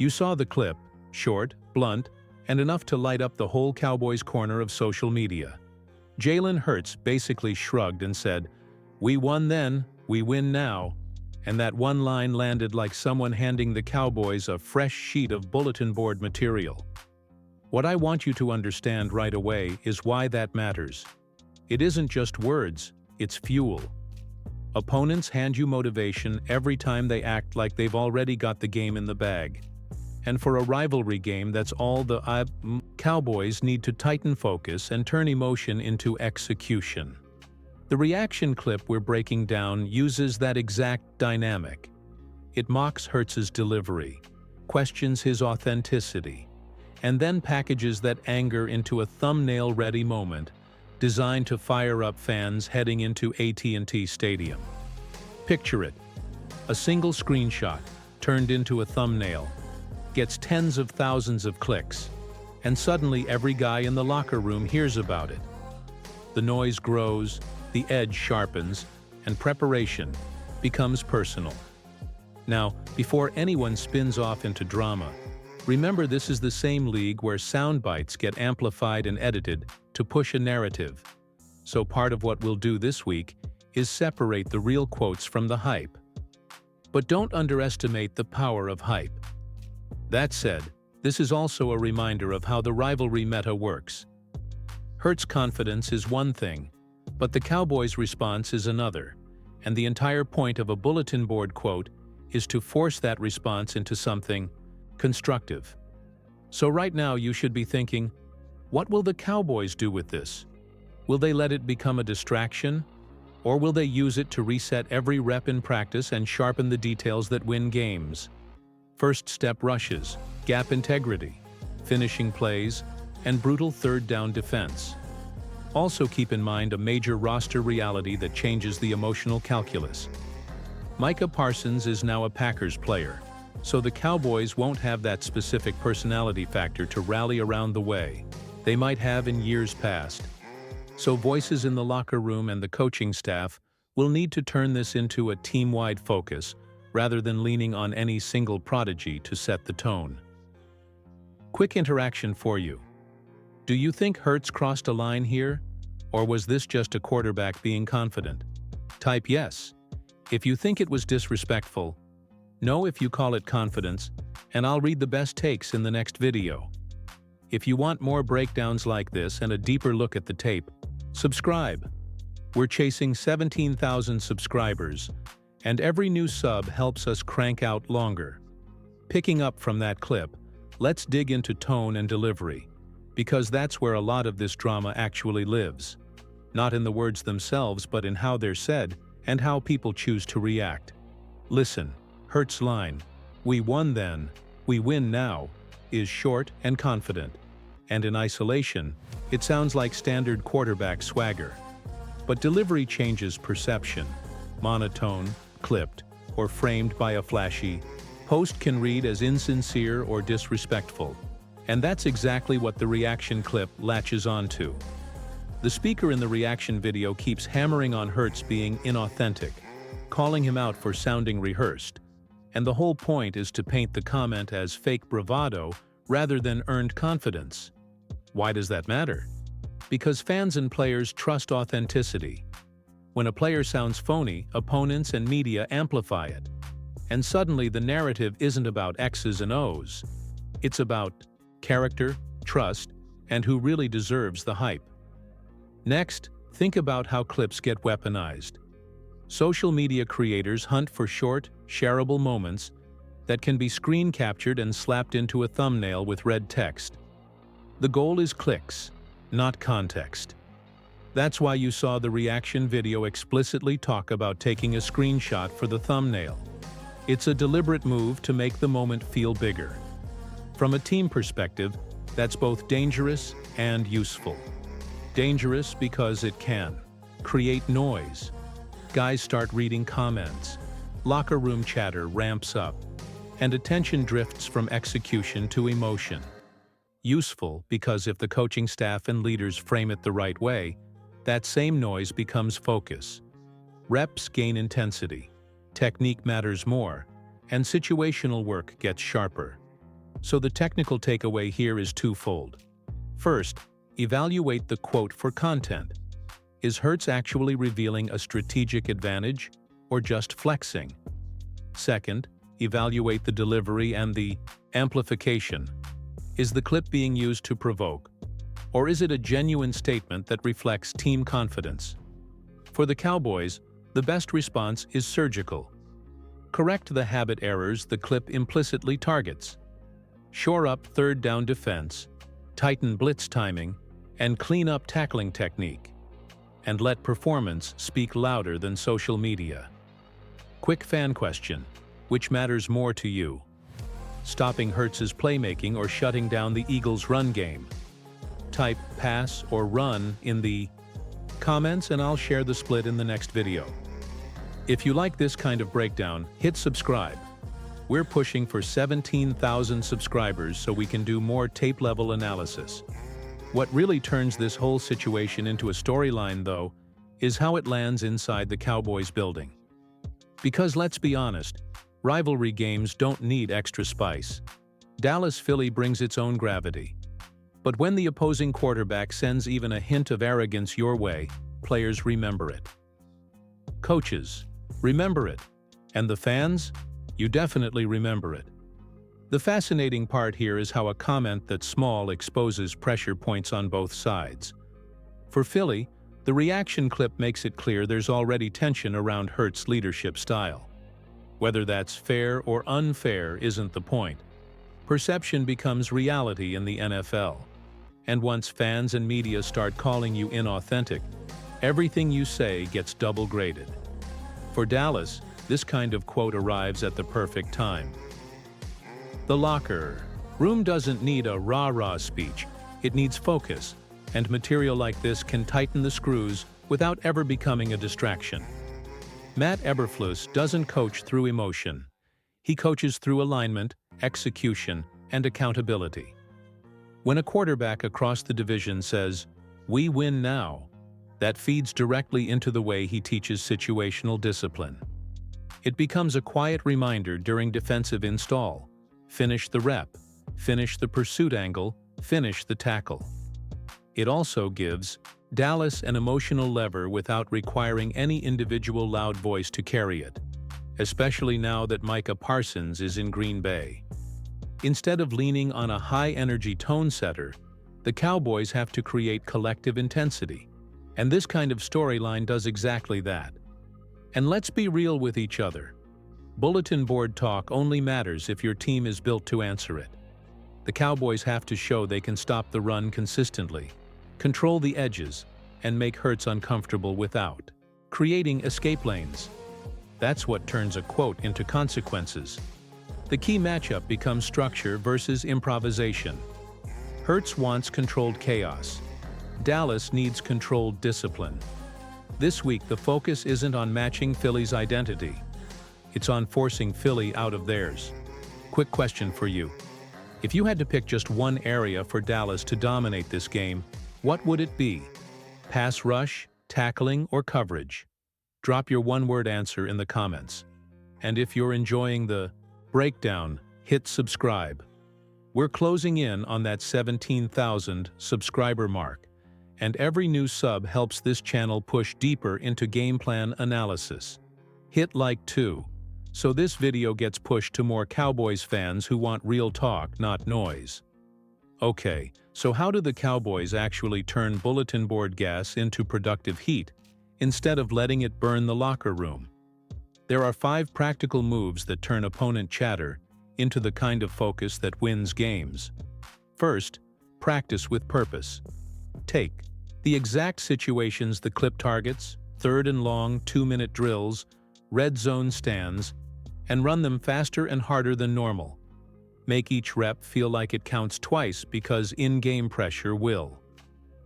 You saw the clip, short, blunt, and enough to light up the whole Cowboys corner of social media. Jalen Hurts basically shrugged and said, "We won then, we win now," and that one line landed like someone handing the Cowboys a fresh sheet of bulletin board material. What I want you to understand right away is why that matters. It isn't just words, it's fuel. Opponents hand you motivation every time they act like they've already got the game in the bag. And for a rivalry game, that's all the Cowboys need to tighten focus and turn emotion into execution. The reaction clip we're breaking down uses that exact dynamic. It mocks Hurts's delivery, questions his authenticity, and then packages that anger into a thumbnail-ready moment designed to fire up fans heading into AT&T Stadium. Picture it. A single screenshot, turned into a thumbnail, gets tens of thousands of clicks, and suddenly every guy in the locker room hears about it. The noise grows, the edge sharpens, and preparation becomes personal. Now, before anyone spins off into drama, remember this is the same league where sound bites get amplified and edited to push a narrative. So part of what we'll do this week is separate the real quotes from the hype. But don't underestimate the power of hype. That said, this is also a reminder of how the rivalry meta works. Hurts' confidence is one thing, but the Cowboys' response is another, and the entire point of a bulletin board quote is to force that response into something constructive. So right now you should be thinking, what will the Cowboys do with this? Will they let it become a distraction? Or will they use it to reset every rep in practice and sharpen the details that win games? First step rushes, gap integrity, finishing plays, and brutal third down defense. Also keep in mind a major roster reality that changes the emotional calculus. Micah Parsons is now a Packers player, so the Cowboys won't have that specific personality factor to rally around the way they might have in years past. So voices in the locker room and the coaching staff will need to turn this into a team-wide focus rather than leaning on any single prodigy to set the tone. Quick interaction for you. Do you think Hurts crossed a line here? Or was this just a quarterback being confident? Type yes if you think it was disrespectful, no if you call it confidence, and I'll read the best takes in the next video. If you want more breakdowns like this and a deeper look at the tape, subscribe. We're chasing 17,000 subscribers, and every new sub helps us crank out longer. Picking up from that clip, let's dig into tone and delivery, because that's where a lot of this drama actually lives. Not in the words themselves, but in how they're said and how people choose to react. Listen, Hurts' line, "We won then, we win now," is short and confident, and in isolation, it sounds like standard quarterback swagger. But delivery changes perception. Monotone, clipped, or framed by a flashy post can read as insincere or disrespectful. And that's exactly what the reaction clip latches onto. The speaker in the reaction video keeps hammering on Hurts being inauthentic, calling him out for sounding rehearsed. And the whole point is to paint the comment as fake bravado rather than earned confidence. Why does that matter? Because fans and players trust authenticity. When a player sounds phony, opponents and media amplify it. And suddenly the narrative isn't about X's and O's. It's about character, trust, and who really deserves the hype. Next, think about how clips get weaponized. Social media creators hunt for short, shareable moments that can be screen captured and slapped into a thumbnail with red text. The goal is clicks, not context. That's why you saw the reaction video explicitly talk about taking a screenshot for the thumbnail. It's a deliberate move to make the moment feel bigger. From a team perspective, that's both dangerous and useful. Dangerous because it can create noise. Guys start reading comments. Locker room chatter ramps up, and attention drifts from execution to emotion. Useful because if the coaching staff and leaders frame it the right way, that same noise becomes focus. Reps gain intensity, technique matters more, and situational work gets sharper. So the technical takeaway here is twofold. First, evaluate the quote for content. Is Hurts actually revealing a strategic advantage or just flexing? Second, evaluate the delivery and the amplification. Is the clip being used to provoke, or is it a genuine statement that reflects team confidence? For the Cowboys, the best response is surgical. Correct the habit errors the clip implicitly targets. Shore up third down defense, tighten blitz timing, and clean up tackling technique. And let performance speak louder than social media. Quick fan question: which matters more to you? Stopping Hurts's playmaking or shutting down the Eagles' run game? Type pass or run in the comments and I'll share the split in the next video. If you like this kind of breakdown, hit subscribe. We're pushing for 17,000 subscribers so we can do more tape-level analysis. What really turns this whole situation into a storyline, though, is how it lands inside the Cowboys building. Because let's be honest, rivalry games don't need extra spice. Dallas-Philly brings its own gravity. But when the opposing quarterback sends even a hint of arrogance your way, players remember it. Coaches, remember it. And the fans? You definitely remember it. The fascinating part here is how a comment that's small exposes pressure points on both sides. For Philly, the reaction clip makes it clear there's already tension around Hurts' leadership style. Whether that's fair or unfair isn't the point. Perception becomes reality in the NFL. And once fans and media start calling you inauthentic, everything you say gets double graded. For Dallas, this kind of quote arrives at the perfect time. The locker room doesn't need a rah-rah speech, it needs focus, and material like this can tighten the screws without ever becoming a distraction. Matt Eberflus doesn't coach through emotion. He coaches through alignment, execution, and accountability. When a quarterback across the division says, "We win now," that feeds directly into the way he teaches situational discipline. It becomes a quiet reminder during defensive install. Finish the rep, finish the pursuit angle, finish the tackle. It also gives Dallas an emotional lever without requiring any individual loud voice to carry it, especially now that Micah Parsons is in Green Bay. Instead of leaning on a high-energy tone setter, the Cowboys have to create collective intensity, and this kind of storyline does exactly that. And let's be real with each other. Bulletin board talk only matters if your team is built to answer it. The Cowboys have to show they can stop the run consistently, control the edges, and make Hurts uncomfortable without creating escape lanes. That's what turns a quote into consequences. The key matchup becomes structure versus improvisation. Hurts wants controlled chaos. Dallas needs controlled discipline. This week, the focus isn't on matching Philly's identity. It's on forcing Philly out of theirs. Quick question for you. If you had to pick just one area for Dallas to dominate this game, what would it be? Pass rush, tackling, or coverage? Drop your one-word answer in the comments. And if you're enjoying the breakdown, hit subscribe. We're closing in on that 17,000 subscriber mark, and every new sub helps this channel push deeper into game plan analysis. Hit like too, so this video gets pushed to more Cowboys fans who want real talk, not noise. Okay, so how do the Cowboys actually turn bulletin board gas into productive heat, instead of letting it burn the locker room? There are 5 practical moves that turn opponent chatter into the kind of focus that wins games. First, practice with purpose. Take the exact situations the clip targets, 3rd and long 2-minute drills, red zone stands, and run them faster and harder than normal. Make each rep feel like it counts twice because in-game pressure will.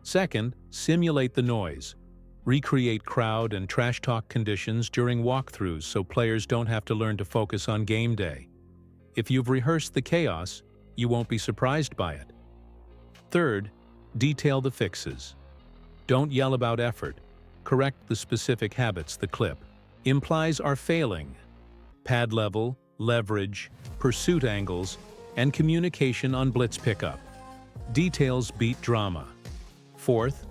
Second, simulate the noise. Recreate crowd and trash talk conditions during walkthroughs so players don't have to learn to focus on game day. If you've rehearsed the chaos, you won't be surprised by it. Third, detail the fixes. Don't yell about effort. Correct the specific habits the clip implies are failing. Pad level, leverage, pursuit angles, and communication on blitz pickup. Details beat drama. Fourth,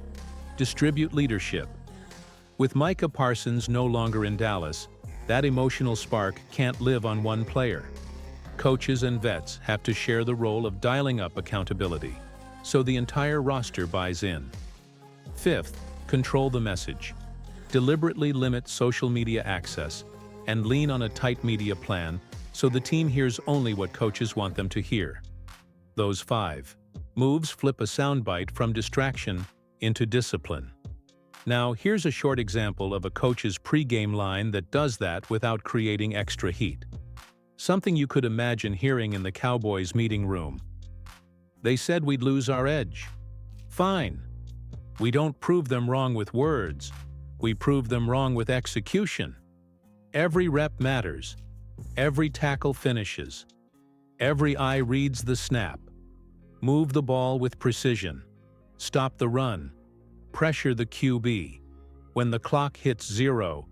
distribute leadership. With Micah Parsons no longer in Dallas, that emotional spark can't live on one player. Coaches and vets have to share the role of dialing up accountability, so the entire roster buys in. Fifth, control the message. Deliberately limit social media access and lean on a tight media plan so the team hears only what coaches want them to hear. Those 5 moves flip a soundbite from distraction into discipline. Now, here's a short example of a coach's pre-game line that does that without creating extra heat. Something you could imagine hearing in the Cowboys meeting room. They said we'd lose our edge. Fine. We don't prove them wrong with words. We prove them wrong with execution. Every rep matters. Every tackle finishes. Every eye reads the snap. Move the ball with precision. Stop the run. Pressure the QB. When the clock hits 0,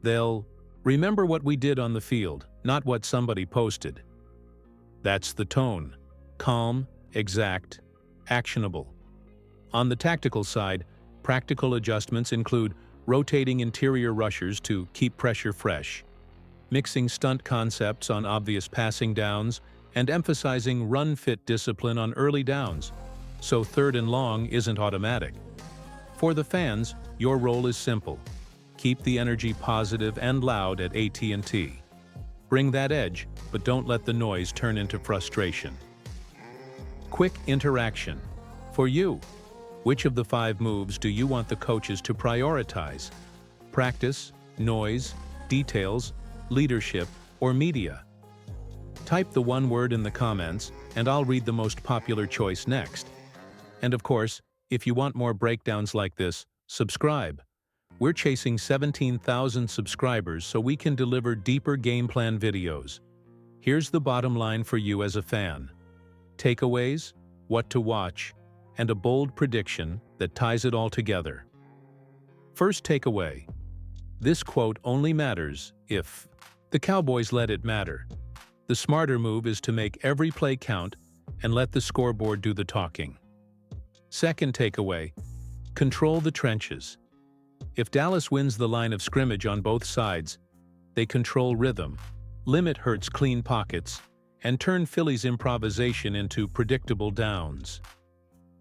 they'll remember what we did on the field, not what somebody posted. That's the tone. Calm, exact, actionable. On the tactical side, practical adjustments include rotating interior rushers to keep pressure fresh, mixing stunt concepts on obvious passing downs, and emphasizing run-fit discipline on early downs, so 3rd and long isn't automatic. For the fans, your role is simple. Keep the energy positive and loud at AT&T. Bring that edge, but don't let the noise turn into frustration. Quick interaction. For you, which of the 5 moves do you want the coaches to prioritize? Practice, noise, details, leadership, or media? Type the one word in the comments, and I'll read the most popular choice next. And of course, if you want more breakdowns like this, subscribe. We're chasing 17,000 subscribers so we can deliver deeper game plan videos. Here's the bottom line for you as a fan. Takeaways, what to watch, and a bold prediction that ties it all together. First takeaway. This quote only matters if the Cowboys let it matter. The smarter move is to make every play count and let the scoreboard do the talking. Second takeaway. Control the trenches. If Dallas wins the line of scrimmage on both sides, they control rhythm, limit Hurts' clean pockets, and turn Philly's improvisation into predictable downs.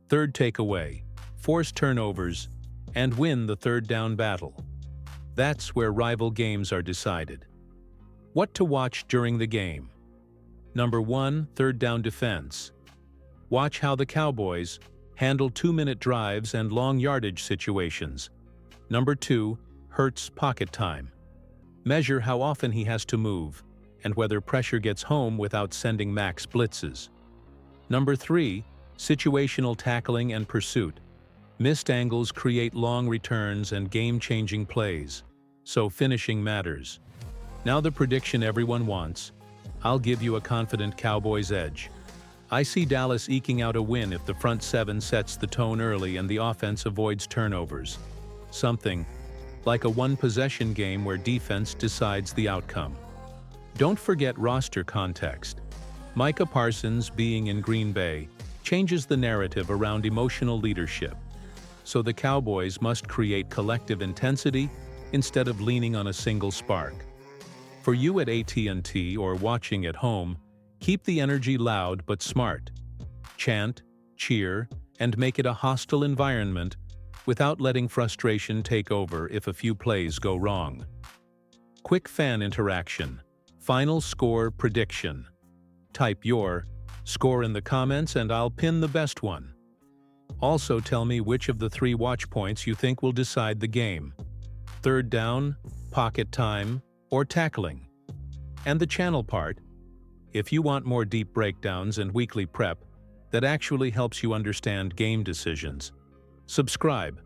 Third takeaway. Force turnovers and win the third down battle. That's where rival games are decided. What to watch during the game. Number 1, third down defense. Watch how the Cowboys handle 2-minute drives and long yardage situations. Number 2, Hurts' pocket time. Measure how often he has to move and whether pressure gets home without sending max blitzes. Number 3, situational tackling and pursuit. Missed angles create long returns and game-changing plays, so finishing matters. Now the prediction everyone wants. I'll give you a confident Cowboys edge. I see Dallas eking out a win if the front 7 sets the tone early and the offense avoids turnovers. Something like a one-possession game where defense decides the outcome. Don't forget roster context. Micah Parsons being in Green Bay changes the narrative around emotional leadership. So the Cowboys must create collective intensity instead of leaning on a single spark. For you at AT&T or watching at home, keep the energy loud but smart. Chant, cheer, and make it a hostile environment without letting frustration take over if a few plays go wrong. Quick fan interaction. Final score prediction. Type your score in the comments and I'll pin the best one. Also tell me which of the 3 watch points you think will decide the game. Third down, pocket time, or tackling. And the channel part. If you want more deep breakdowns and weekly prep that actually helps you understand game decisions, subscribe.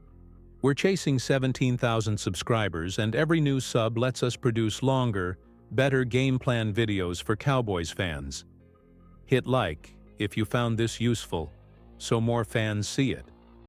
We're chasing 17,000 subscribers and every new sub lets us produce longer, better game plan videos for Cowboys fans. Hit like if you found this useful so more fans see it.